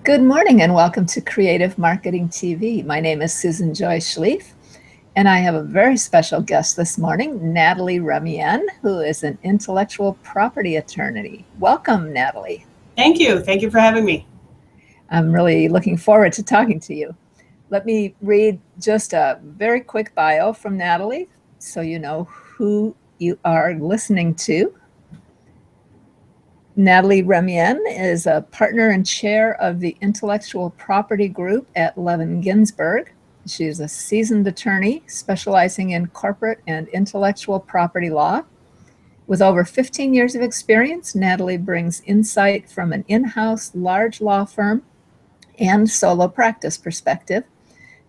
Good morning and welcome to Creative Marketing TV. My name is Susan Joy Schlief, and I have a very special guest this morning, Natalie Remien, who is an intellectual property attorney. Welcome, Natalie. Thank you. Thank you for having me. I'm really looking forward to talking to you. Let me read just a very quick bio from Natalie so you know who you are listening to. Natalie Remien is a partner and chair of the Intellectual Property Group at Levin Ginsberg. She is a seasoned attorney specializing in corporate and intellectual property law. With over 15 years of experience, Natalie brings insight from an in-house large law firm and solo practice perspective.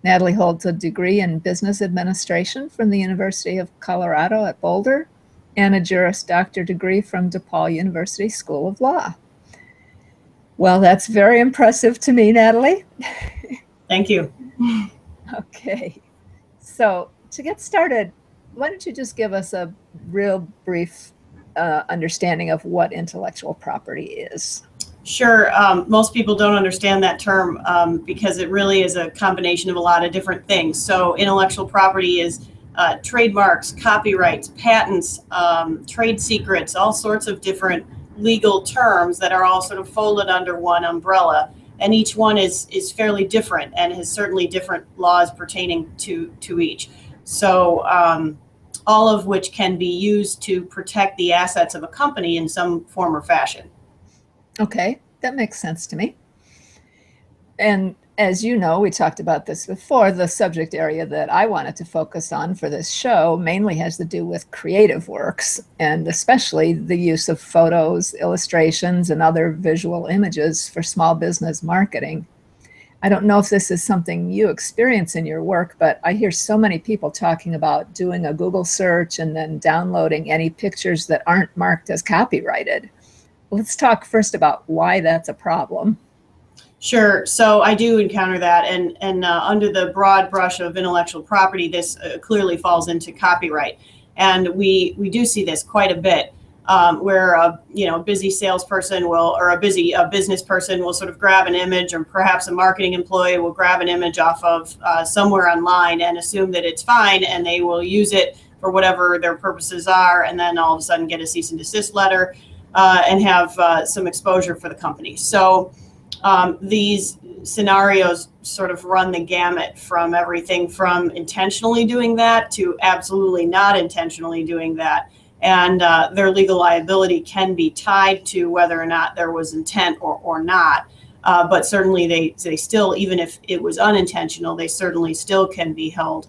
Natalie holds a degree in business administration from the University of Colorado at Boulder and a Juris Doctor degree from DePaul University School of Law. Well, that's very impressive to me, Natalie. Thank you. Okay, so to get started, why don't you just give us a real brief understanding of what intellectual property is? Sure. Most people don't understand that term because it really is a combination of a lot of different things. So intellectual property is trademarks, copyrights, patents, trade secrets, all sorts of different legal terms that are all sort of folded under one umbrella. And each one is fairly different and has certainly different laws pertaining to each. So all of which can be used to protect the assets of a company in some form or fashion. Okay, that makes sense to me. And as you know, we talked about this before, the subject area that I wanted to focus on for this show mainly has to do with creative works, and especially the use of photos, illustrations, and other visual images for small business marketing. I don't know if this is something you experience in your work, but I hear so many people talking about doing a Google search and then downloading any pictures that aren't marked as copyrighted. Let's talk first about why that's a problem. Sure. So I do encounter that, and under the broad brush of intellectual property, this clearly falls into copyright, and we do see this quite a bit, where a busy salesperson will, or a busy business person will sort of grab an image, or perhaps a marketing employee will grab an image off of somewhere online and assume that it's fine, and they will use it for whatever their purposes are, and then all of a sudden get a cease and desist letter and have some exposure for the company. So these scenarios sort of run the gamut from everything from intentionally doing that to absolutely not intentionally doing that. And their legal liability can be tied to whether or not there was intent or not. But certainly they still, even if it was unintentional, they certainly still can be held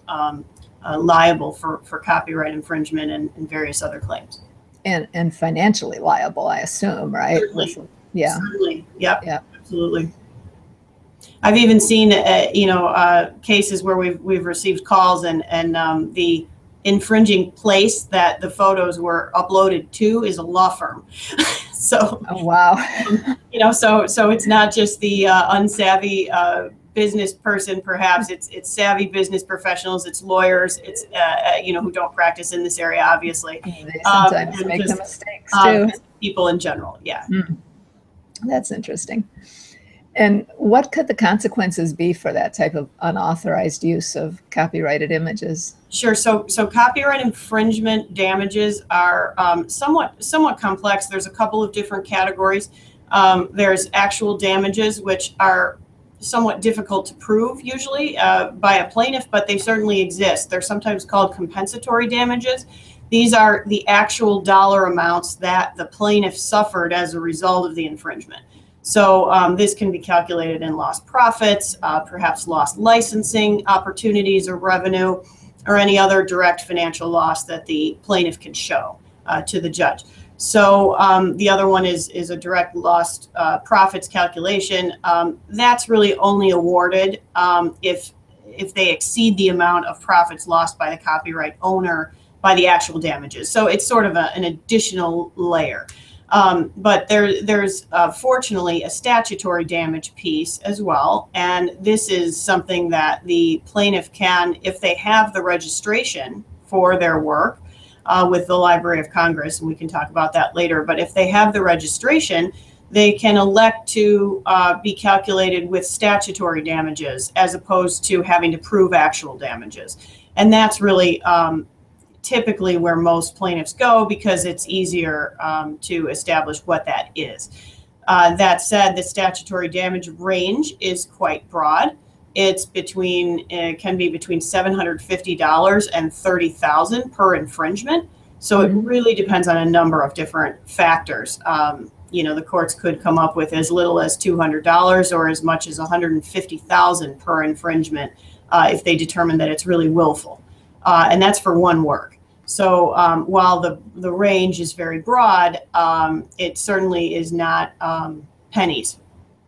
liable for copyright infringement and various other claims. And financially liable, I assume, right? Certainly. Yeah. Certainly. Yep. Yep. Absolutely. I've even seen, cases where we've received calls and the infringing place that the photos were uploaded to is a law firm. So, oh, wow. So it's not just the unsavvy business person. Perhaps it's savvy business professionals. It's lawyers. It's who don't practice in this area, obviously. They sometimes make the mistakes too. People in general, yeah. That's interesting. And what could the consequences be for that type of unauthorized use of copyrighted images? Sure. So copyright infringement damages are somewhat complex. There's a couple of different categories. There's actual damages, which are somewhat difficult to prove usually by a plaintiff, but they certainly exist. They're sometimes called compensatory damages. These are the actual dollar amounts that the plaintiff suffered as a result of the infringement. So this can be calculated in lost profits, perhaps lost licensing opportunities or revenue, or any other direct financial loss that the plaintiff can show to the judge. So the other one is a direct lost profits calculation. That's really only awarded if they exceed the amount of profits lost by the copyright owner by the actual damages. So it's sort of an additional layer. But there's fortunately a statutory damage piece as well. And this is something that the plaintiff can, if they have the registration for their work with the Library of Congress, and we can talk about that later, but if they have the registration, they can elect to be calculated with statutory damages as opposed to having to prove actual damages. And that's really typically where most plaintiffs go because it's easier to establish what that is. That said, the statutory damage range is quite broad. It can be between $750 and $30,000 per infringement. So it really depends on a number of different factors. The courts could come up with as little as $200 or as much as $150,000 per infringement if they determine that it's really willful. And that's for one work. So while the range is very broad, it certainly is not pennies,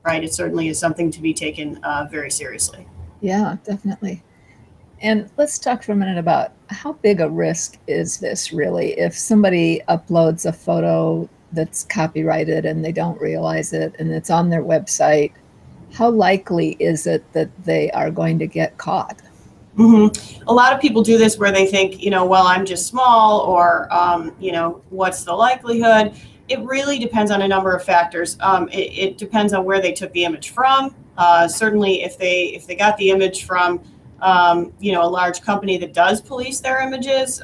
right? It certainly is something to be taken very seriously. Yeah, definitely. And let's talk for a minute about how big a risk is this really? If somebody uploads a photo that's copyrighted and they don't realize it and it's on their website, how likely is it that they are going to get caught? A lot of people do this where they think, well, I'm just small, or, what's the likelihood? It really depends on a number of factors. It depends on where they took the image from. Certainly, if they got the image from, a large company that does police their images,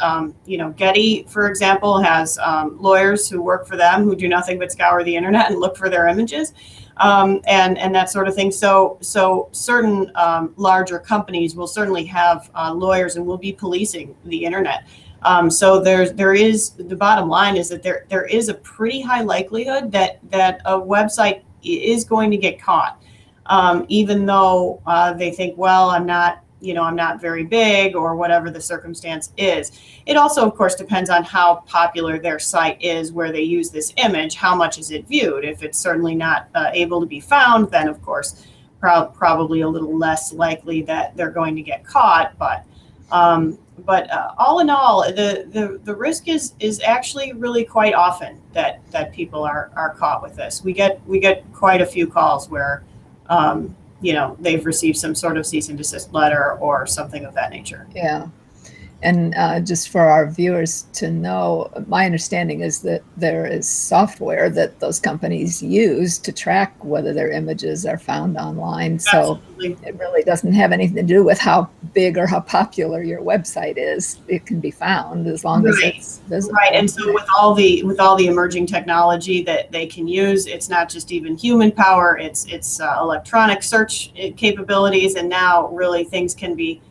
Getty, for example, has lawyers who work for them who do nothing but scour the internet and look for their images. And that sort of thing. So certain larger companies will certainly have lawyers and will be policing the internet. So there is, the bottom line is that there is a pretty high likelihood that a website is going to get caught, even though they think, well, I'm not very big, or whatever the circumstance is. It also, of course, depends on how popular their site is where they use this image. How much is it viewed? If it's certainly not able to be found, then of course, probably a little less likely that they're going to get caught. But all in all, the risk is actually really quite often that people are caught with this. We get quite a few calls where they've received some sort of cease and desist letter or something of that nature. Yeah. And just for our viewers to know, my understanding is that there is software that those companies use to track whether their images are found online. So Absolutely. It really doesn't have anything to do with how big or how popular your website is. It can be found as long as it's visible. Right. And so with all the emerging technology that they can use, it's not just even human power, it's electronic search capabilities, and now really things can be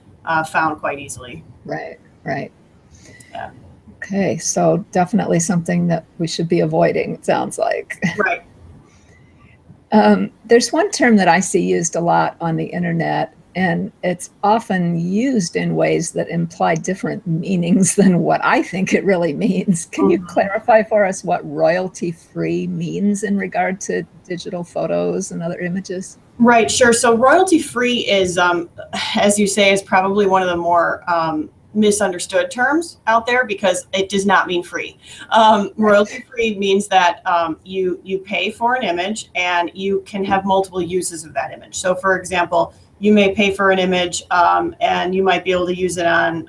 found quite easily. Right. Yeah. Okay, so definitely something that we should be avoiding, it sounds like. Right. There's one term that I see used a lot on the internet, and it's often used in ways that imply different meanings than what I think it really means. Can you clarify for us what royalty-free means in regard to digital photos and other images? Right, sure. So royalty-free is, as you say, is probably one of the more misunderstood terms out there because it does not mean free. Royalty-free means that you pay for an image and you can have multiple uses of that image. So for example, you may pay for an image and you might be able to use it on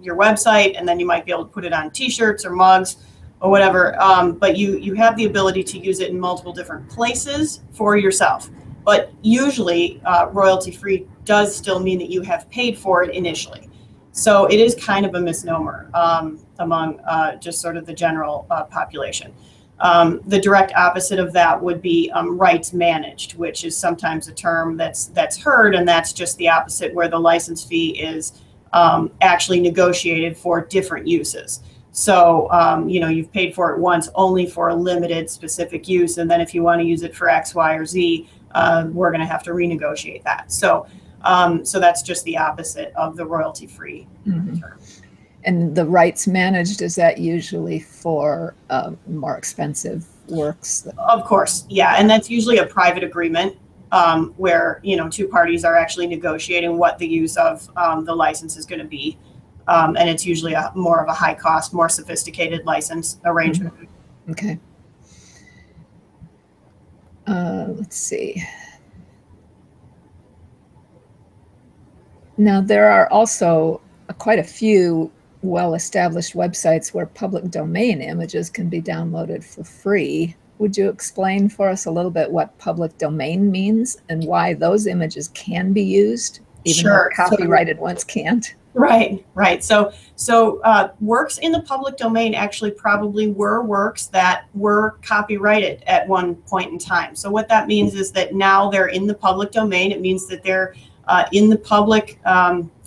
your website, and then you might be able to put it on t-shirts or mugs or whatever, but you have the ability to use it in multiple different places for yourself. But usually royalty-free does still mean that you have paid for it initially. So it is kind of a misnomer among just sort of the general population. The direct opposite of that would be rights managed, which is sometimes a term that's heard, and that's just the opposite, where the license fee is actually negotiated for different uses. So, you've paid for it once only for a limited specific use, and then if you want to use it for X, Y, or Z, we're going to have to renegotiate that. So that's just the opposite of the royalty-free term. And the rights managed, is that usually for more expensive works? Of course, yeah. And that's usually a private agreement where, two parties are actually negotiating what the use of the license is going to be. And it's usually more of a high cost, more sophisticated license arrangement. Okay. Let's see. Now, there are also quite a few well-established websites where public domain images can be downloaded for free. would you explain for us a little bit what public domain means and why those images can be used, even though Sure. copyrighted ones can't? Right, right. So works in the public domain actually probably were works that were copyrighted at one point in time. So what that means is that now they're in the public domain. It means that they're in the public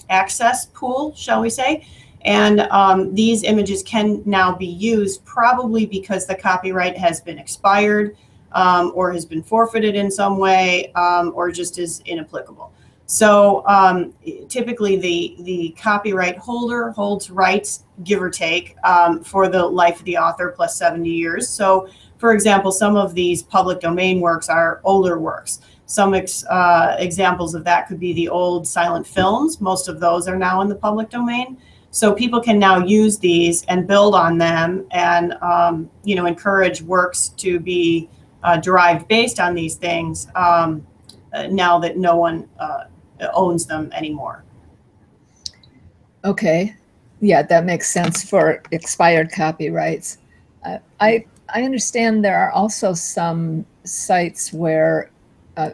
access pool, shall we say. And these images can now be used probably because the copyright has been expired or has been forfeited in some way or just is inapplicable. So typically the copyright holder holds rights, give or take, for the life of the author plus 70 years. So for example, some of these public domain works are older works. Some examples of that could be the old silent films. Most of those are now in the public domain. So people can now use these and build on them and encourage works to be derived based on these things now that no one owns them anymore. Okay, yeah, that makes sense for expired copyrights. I understand there are also some sites where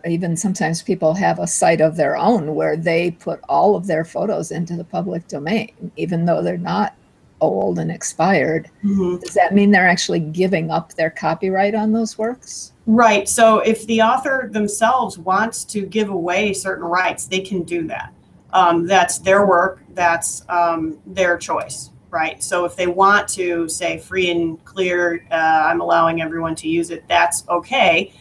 even sometimes people have a site of their own where they put all of their photos into the public domain, even though they're not old and expired. Mm-hmm. Does that mean they're actually giving up their copyright on those works? Right. So if the author themselves wants to give away certain rights, they can do that. That's their work. That's their choice. Right. So if they want to say free and clear, I'm allowing everyone to use it, that's okay.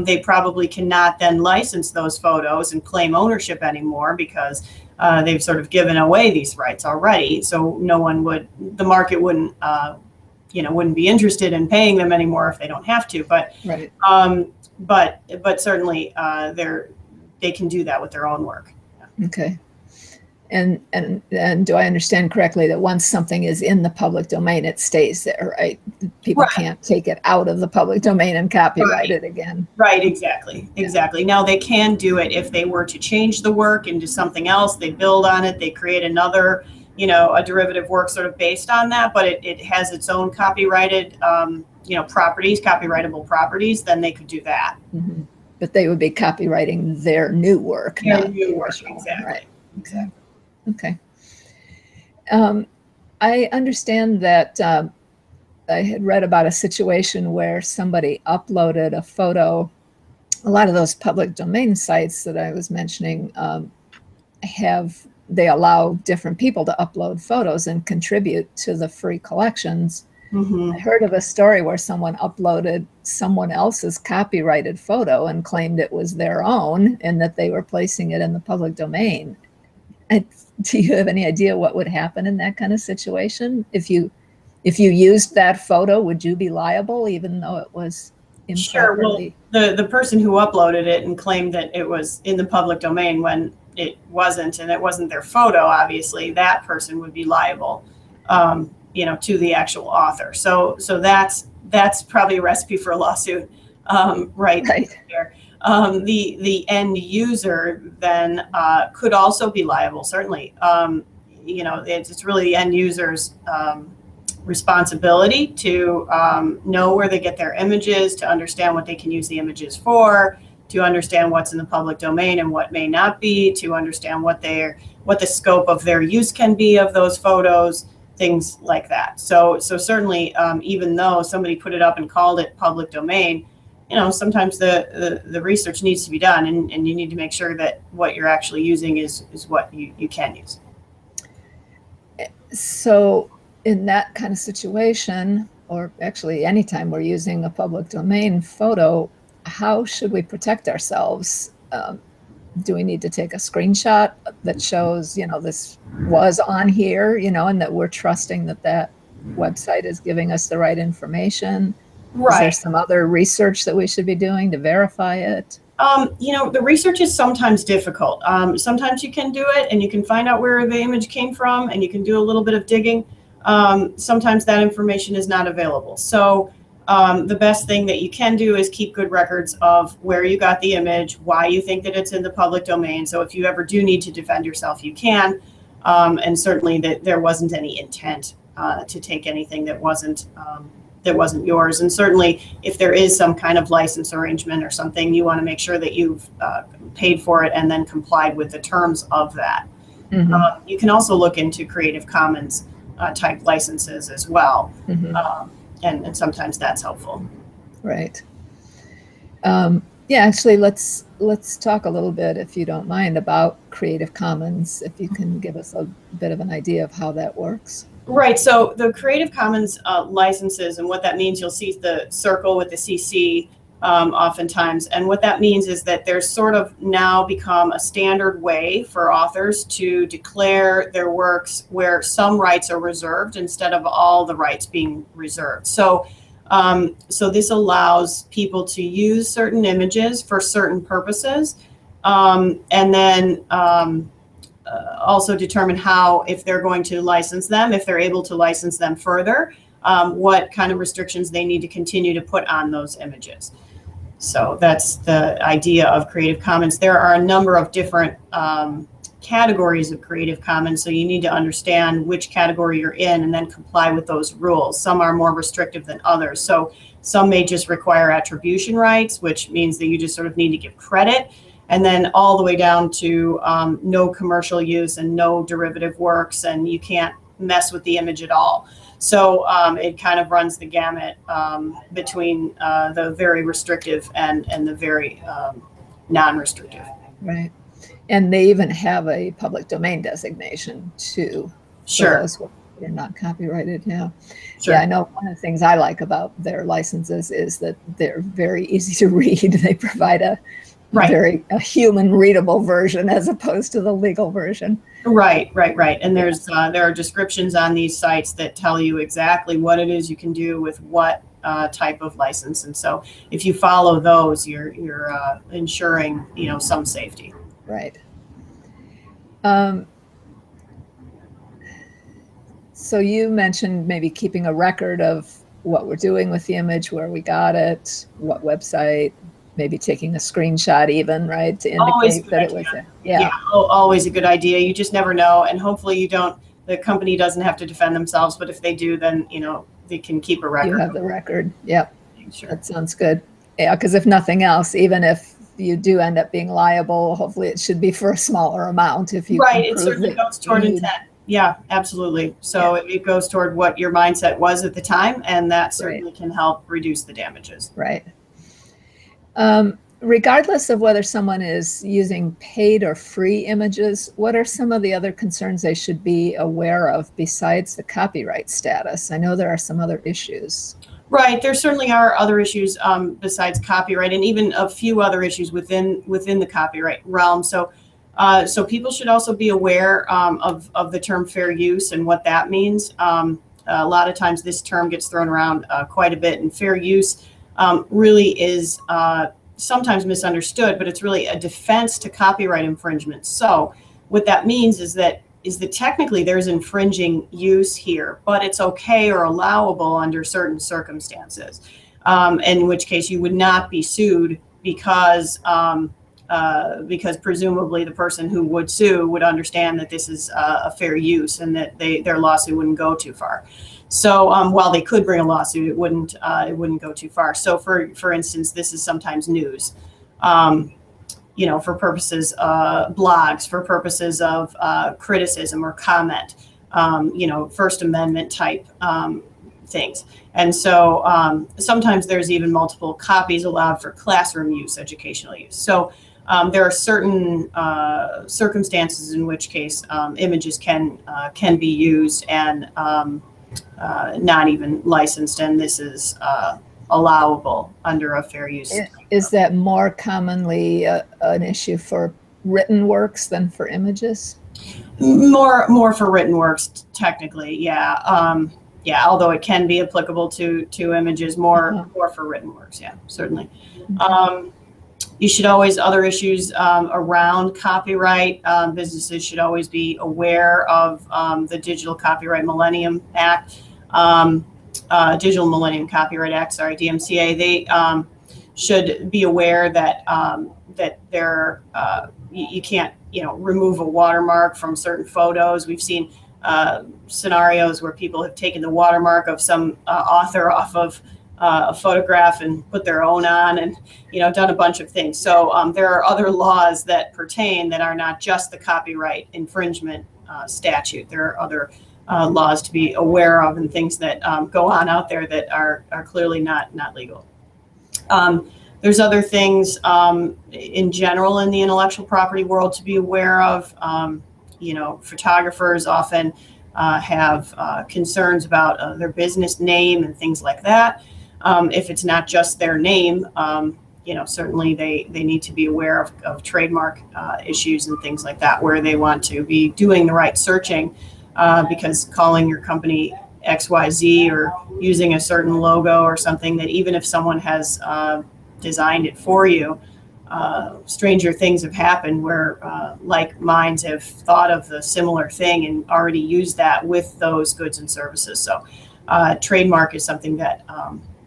They probably cannot then license those photos and claim ownership anymore because they've sort of given away these rights already. So no one would, the market wouldn't, wouldn't be interested in paying them anymore if they don't have to. But right. But certainly they can do that with their own work. Yeah. Okay. And do I understand correctly that once something is in the public domain, it stays there, right? People can't take it out of the public domain and copyright it again. Right, exactly. Now they can do it if they were to change the work into something else, they build on it, they create another, a derivative work sort of based on that, but it has its own copyrighted, properties, copyrightable properties, then they could do that. Mm-hmm. But they would be copywriting their new work. Their new work, exactly. Right, exactly. Okay. I understand that I had read about a situation where somebody uploaded a photo. A lot of those public domain sites that I was mentioning they allow different people to upload photos and contribute to the free collections. Mm-hmm. I heard of a story where someone uploaded someone else's copyrighted photo and claimed it was their own and that they were placing it in the public domain. Do you have any idea what would happen in that kind of situation? If you used that photo, would you be liable even though it was improperly? Sure. Well, the person who uploaded it and claimed that it was in the public domain when it wasn't, and it wasn't their photo, obviously, that person would be liable, to the actual author. So that's probably a recipe for a lawsuit, right there. The end user then could also be liable, certainly. It's really the end user's responsibility to know where they get their images, to understand what they can use the images for, to understand what's in the public domain and what may not be, to understand what the scope of their use can be of those photos, things like that. So certainly, even though somebody put it up and called it public domain, sometimes the research needs to be done, and you need to make sure that what you're actually using is what you can use. So in that kind of situation, or actually anytime we're using a public domain photo, how should we protect ourselves? Do we need to take a screenshot that shows, this was on here, and that we're trusting that website is giving us the right information? Right. Is there some other research that we should be doing to verify it? The research is sometimes difficult. Sometimes you can do it and you can find out where the image came from and you can do a little bit of digging. Sometimes that information is not available. So the best thing that you can do is keep good records of where you got the image, why you think that it's in the public domain. So if you ever do need to defend yourself, you can. And certainly that there wasn't any intent to take anything that wasn't yours. And certainly, if there is some kind of license arrangement or something, you want to make sure that you've paid for it and then complied with the terms of that. You can also look into Creative Commons type licenses as well, and sometimes that's helpful. Right. Yeah, actually, let's talk a little bit, if you don't mind, about Creative Commons, if you can give us a bit of an idea of how that works. Right. So the Creative Commons licenses, and what that means, you'll see the circle with the CC oftentimes. And what that means is that there's sort of now become a standard way for authors to declare their works where some rights are reserved instead of all the rights being reserved. So this allows people to use certain images for certain purposes, and then also determine how, if they're going to license them, if they're able to license them further, what kind of restrictions they need to continue to put on those images. So that's the idea of Creative Commons. There are a number of different categories of Creative Commons, so you need to understand which category you're in and then comply with those rules. Some are more restrictive than others. So some may just require attribution rights, which means that you just sort of need to give credit, and then all the way down to no commercial use and no derivative works, and you can't mess with the image at all. So it kind of runs the gamut between the very restrictive and the very non-restrictive. Right. And they even have a public domain designation too. Sure. Those are not copyrighted. Yeah. Sure. Yeah, I know one of the things I like about their licenses is that they're very easy to read. They provide a human readable version as opposed to the legal version. Right. And there are descriptions on these sites that tell you exactly what it is you can do with what type of license. And so if you follow those, you're ensuring, some safety. Right. So you mentioned maybe keeping a record of what we're doing with the image, where we got it, what website, maybe taking a screenshot even, right, to indicate that it was there. Yeah, always a good idea. You just never know. And hopefully the company doesn't have to defend themselves, but if they do, then, they can keep a record. You have the record. Yep. Sure. That sounds good. Yeah, because if nothing else, even if you do end up being liable, hopefully it should be for a smaller amount. If you Right, it certainly goes toward intent. Yeah, absolutely. So it goes toward what your mindset was at the time, and that certainly can help reduce the damages. Right. Regardless of whether someone is using paid or free images, what are some of the other concerns they should be aware of besides the copyright status? I know there are some other issues. Right, there certainly are other issues besides copyright, and even a few other issues within the copyright realm. So people should also be aware of the term fair use and what that means. A lot of times this term gets thrown around quite a bit, and fair use really is sometimes misunderstood, but it's really a defense to copyright infringement. So what that means is that technically there's infringing use here, but it's okay or allowable under certain circumstances, in which case you would not be sued because presumably the person who would sue would understand that this is a fair use and that their lawsuit wouldn't go too far. So while they could bring a lawsuit, it wouldn't go too far. So for instance, this is sometimes news, for purposes blogs, for purposes of criticism or comment, First Amendment type things. And so sometimes there's even multiple copies allowed for classroom use, educational use. So there are certain circumstances in which case images can be used and not even licensed, and this is allowable under a fair use. Is that more commonly an issue for written works than for images? More for written works, technically, yeah. Although it can be applicable to images, more for written works, yeah, certainly. You should always, other issues around copyright, businesses should always be aware of the Digital Copyright Millennium Act, Digital Millennium Copyright Act, sorry, DMCA. They should be aware that you can't remove a watermark from certain photos. We've seen scenarios where people have taken the watermark of some author off of a photograph and put their own on, and done a bunch of things. So there are other laws that pertain that are not just the copyright infringement statute. There are other laws to be aware of and things that go on out there that are clearly not legal. There's other things in general in the intellectual property world to be aware of. Photographers often have concerns about their business name and things like that. If it's not just their name, certainly they need to be aware of trademark issues and things like that, where they want to be doing the right searching, because calling your company XYZ or using a certain logo or something that even if someone has designed it for you, stranger things have happened where like minds have thought of the similar thing and already used that with those goods and services. So trademark is something that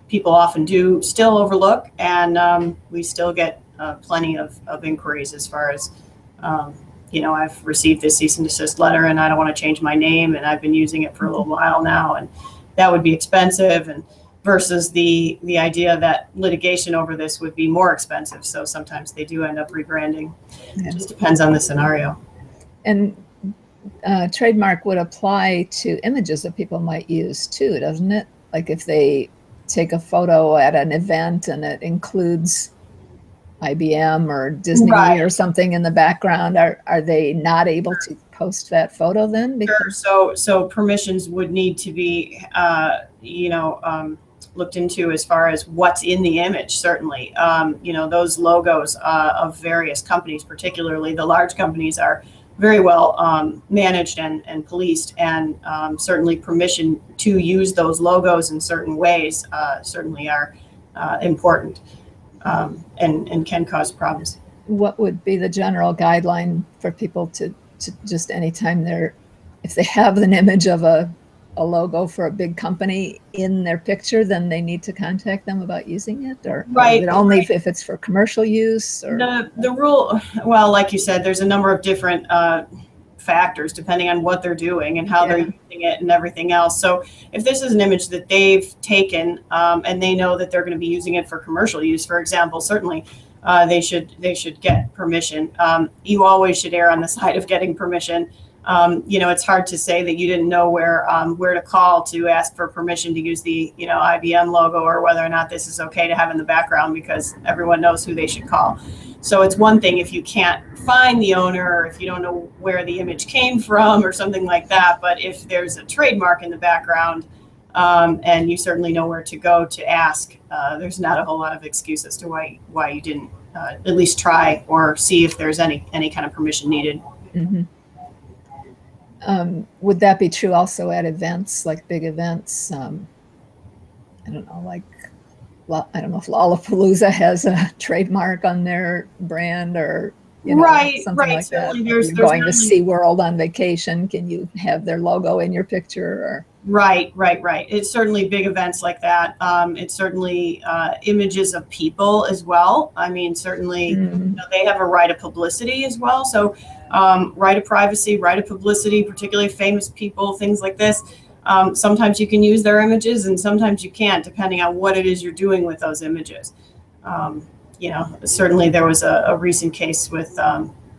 people often do still overlook, and we still get plenty of inquiries as far as, I've received this cease and desist letter and I don't want to change my name, and I've been using it for a little while now, and that would be expensive, and versus the idea that litigation over this would be more expensive. So sometimes they do end up rebranding. Yeah. It just depends on the scenario. And trademark would apply to images that people might use too, doesn't it? Like if they take a photo at an event and it includes IBM or Disney or something in the background, are they not able to post that photo then? Because so permissions would need to be looked into as far as what's in the image. Certainly, those logos of various companies, particularly the large companies, are very well managed and policed, and certainly permission to use those logos in certain ways certainly are important, and can cause problems. What would be the general guideline for people to just anytime if they have an image of a logo for a big company in their picture, then they need to contact them about using it, or is it only if it's for commercial use? Or the rule, well, like you said, there's a number of different factors depending on what they're doing and how they're using it and everything else. So if this is an image that they've taken and they know that they're going to be using it for commercial use, for example, certainly they should get permission. You always should err on the side of getting permission. It's hard to say that you didn't know where to call to ask for permission to use the IBM logo, or whether or not this is okay to have in the background, because everyone knows who they should call. So it's one thing if you can't find the owner, or if you don't know where the image came from or something like that. But if there's a trademark in the background, and you certainly know where to go to ask, there's not a whole lot of excuse as to why you didn't at least try or see if there's any kind of permission needed. Mm-hmm. Would that be true also at events, like big events? I don't know if Lollapalooza has a trademark on their brand, or something like that. You're going to SeaWorld on vacation, can you have their logo in your picture? Or Right. It's certainly big events like that. It's certainly images of people as well. I mean, certainly they have a right of publicity as well. So right of privacy, right of publicity, particularly famous people, things like this. Sometimes you can use their images and sometimes you can't, depending on what it is you're doing with those images. Certainly there was a recent case with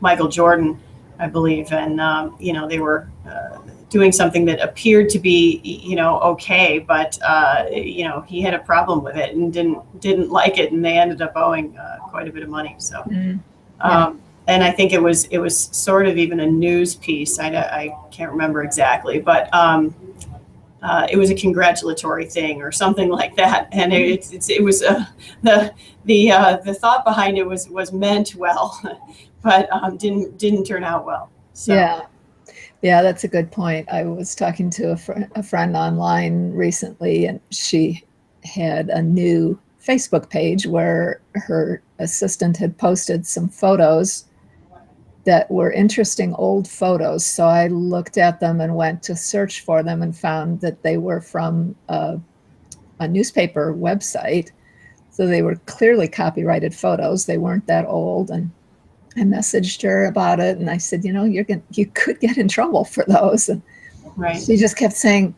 Michael Jordan, I believe, and they were doing something that appeared to be okay, but he had a problem with it and didn't like it, and they ended up owing quite a bit of money. So and I think it was sort of even a news piece. I can't remember exactly, but it was a congratulatory thing or something like that, and it was the thought behind it was meant well, but didn't turn out well. So. Yeah, that's a good point. I was talking to a friend online recently, and she had a new Facebook page where her assistant had posted some photos that were interesting old photos. So I looked at them and went to search for them and found that they were from a newspaper website. So they were clearly copyrighted photos. They weren't that old, and I messaged her about it, and I said, you could get in trouble for those. And Right. She just kept saying,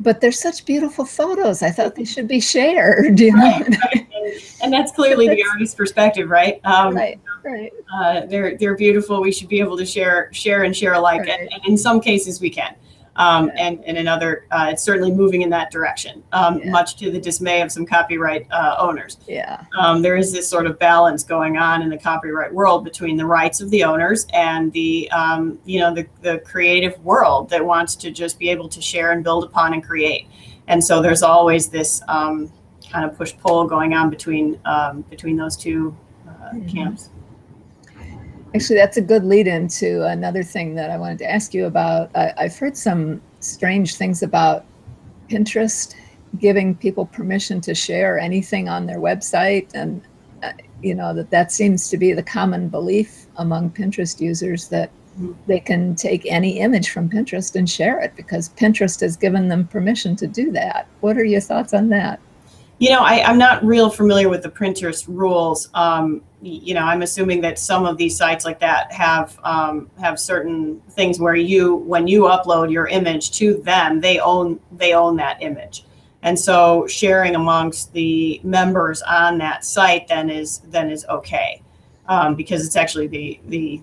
but they're such beautiful photos. I thought they should be shared, you know? Right, right. And that's clearly the artist's perspective, right? Right, right, They're beautiful. We should be able to share and share alike. right. And in some cases we can. And in another, it's certainly moving in that direction, much to the dismay of some copyright owners. Yeah. There is this sort of balance going on in the copyright world between the rights of the owners and the, the creative world that wants to just be able to share and build upon and create. And so there's always this kind of push-pull going on between those two camps. Actually, that's a good lead into another thing that I wanted to ask you about. I've heard some strange things about Pinterest giving people permission to share anything on their website, and that seems to be the common belief among Pinterest users, that they can take any image from Pinterest and share it because Pinterest has given them permission to do that. What are your thoughts on that? I'm not real familiar with the Pinterest rules. I'm assuming that some of these sites like that have certain things where when you upload your image to them, they own that image. And so sharing amongst the members on that site then is okay, because it's actually the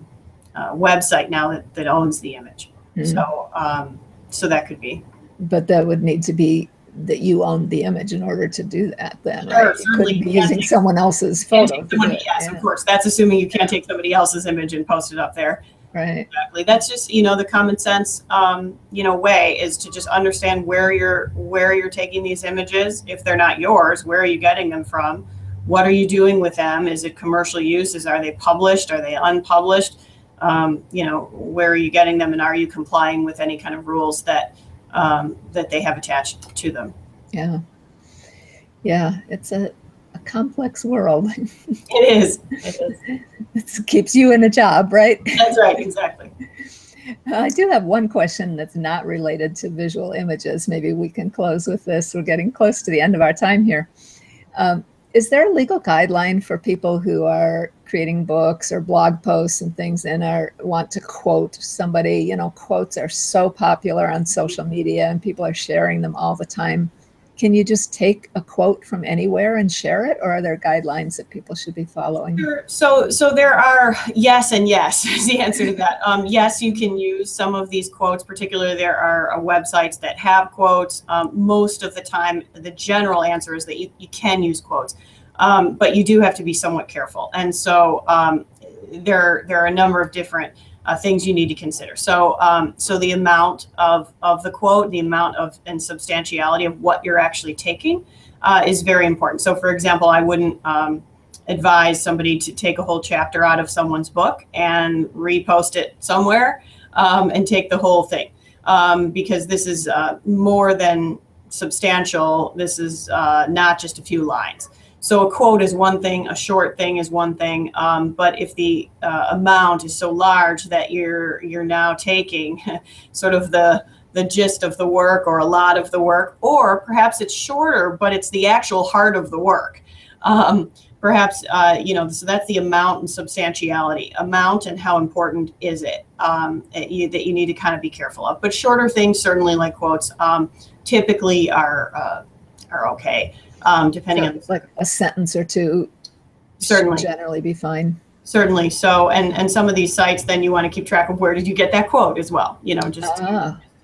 website now that owns the image. Mm-hmm. So that could be. But that would need to be that you own the image in order to do that, then, sure, right? You couldn't be using someone else's photo. Yes, of course. That's assuming you can't take somebody else's image and post it up there. Right. Exactly. That's just, the common sense, way is to just understand where you're taking these images. If they're not yours, where are you getting them from? What are you doing with them? Is it commercial use? Are they published? Are they unpublished? Where are you getting them? And are you complying with any kind of rules that they have attached to them? Yeah. Yeah. It's a complex world. It is. It keeps you in a job, right? That's right. Exactly. I do have one question that's not related to visual images. Maybe we can close with this. We're getting close to the end of our time here. Is there a legal guideline for people who are creating books or blog posts and things and want to quote somebody? Quotes are so popular on social media and people are sharing them all the time. Can you just take a quote from anywhere and share it, or are there guidelines that people should be following? Sure. So there are yes and yes is the answer to that. Yes, you can use some of these quotes. Particularly, there are websites that have quotes. Most of the time, the general answer is that you can use quotes, but you do have to be somewhat careful. And so there are a number of different things you need to consider. So the amount of the quote, the amount of and substantiality of what you're actually taking is very important. So for example, I wouldn't advise somebody to take a whole chapter out of someone's book and repost it somewhere and take the whole thing, because this is more than substantial. This is not just a few lines. So a quote is one thing, a short thing is one thing, but if the amount is so large that you're now taking sort of the gist of the work or a lot of the work, or perhaps it's shorter, but it's the actual heart of the work. Perhaps, so that's the amount and substantiality. Amount and how important is it that you need to kind of be careful of. But shorter things, certainly like quotes, typically are okay. Depending on like a sentence or two, certainly generally be fine. Certainly. So, and some of these sites, then you want to keep track of where did you get that quote as well, just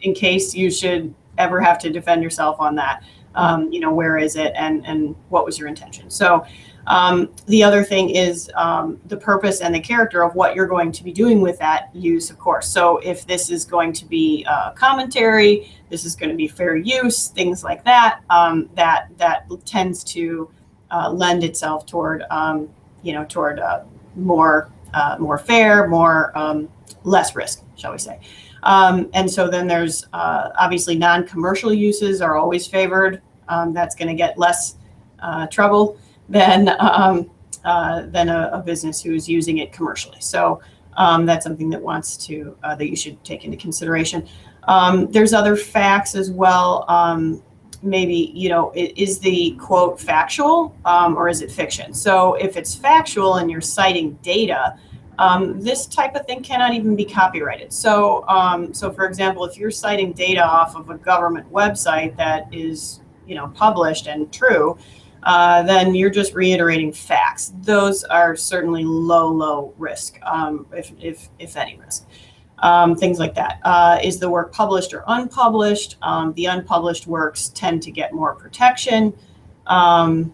in case you should ever have to defend yourself on that. Where is it and what was your intention? So the other thing is the purpose and the character of what you're going to be doing with that use, of course. So if this is going to be commentary, this is going to be fair use, things like that, that tends to lend itself toward, more fair, less risk, shall we say. And so then there's obviously non-commercial uses are always favored. That's going to get less trouble than a business who is using it commercially. So that's something that you should take into consideration. There's other facts as well. Maybe, is the quote factual or is it fiction? So if it's factual and you're citing data, This type of thing cannot even be copyrighted. So, so for example, if you're citing data off of a government website that is, published and true, then you're just reiterating facts. Those are certainly low risk, if any risk. Things like that. Is the work published or unpublished? The unpublished works tend to get more protection. The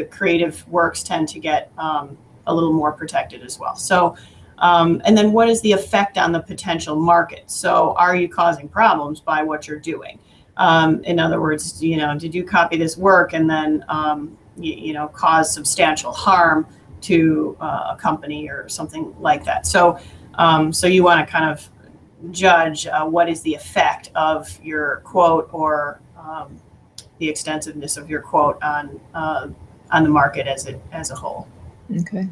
creative works tend to get a little more protected as well. So, and then what is the effect on the potential market? So, are you causing problems by what you're doing? In other words, did you copy this work and then cause substantial harm to a company or something like that? So, so you want to kind of judge what is the effect of your quote or the extensiveness of your quote on the market as a whole. Okay.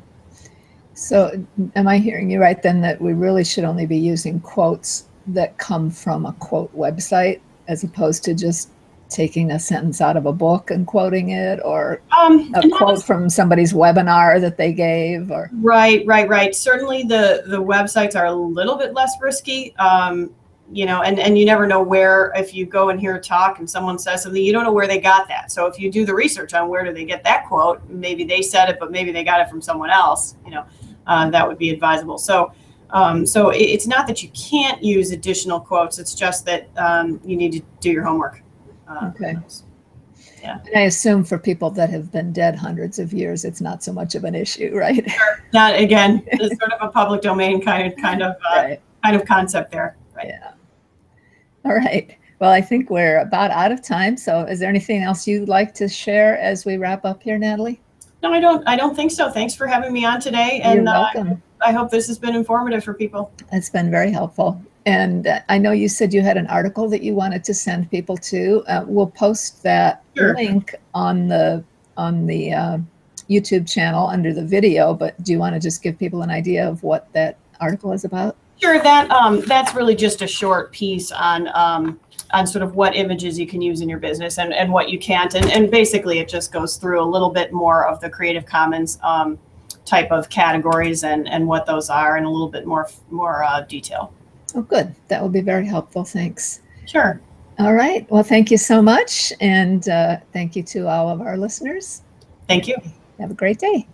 So am I hearing you right then that we really should only be using quotes that come from a quote website as opposed to just taking a sentence out of a book and quoting it, or a quote from somebody's webinar that they gave? Or Right. Certainly the websites are a little bit less risky. And you never know where, if you go and hear a talk and someone says something, you don't know where they got that. So if you do the research on where do they get that quote, maybe they said it, but maybe they got it from someone else, that would be advisable. So, so it's not that you can't use additional quotes. It's just that you need to do your homework. Okay. Yeah. And I assume for people that have been dead hundreds of years, it's not so much of an issue, right? Sure. That again is sort of a public domain kind of Right. kind of concept there. Right. Yeah. All right. Well, I think we're about out of time. So is there anything else you'd like to share as we wrap up here, Natalie? No, I don't think so. Thanks for having me on today. And you're welcome. I hope this has been informative for people. It's been very helpful. And I know you said you had an article that you wanted to send people to. We'll post that link on the YouTube channel under the video, but do you want to just give people an idea of what that article is about? Sure. That's really just a short piece on sort of what images you can use in your business and what you can't. And basically it just goes through a little bit more of the Creative Commons type of categories and what those are in a little bit more detail. Oh, good. That will be very helpful. Thanks. Sure. All right. Well, thank you so much. And thank you to all of our listeners. Thank you. Have a great day.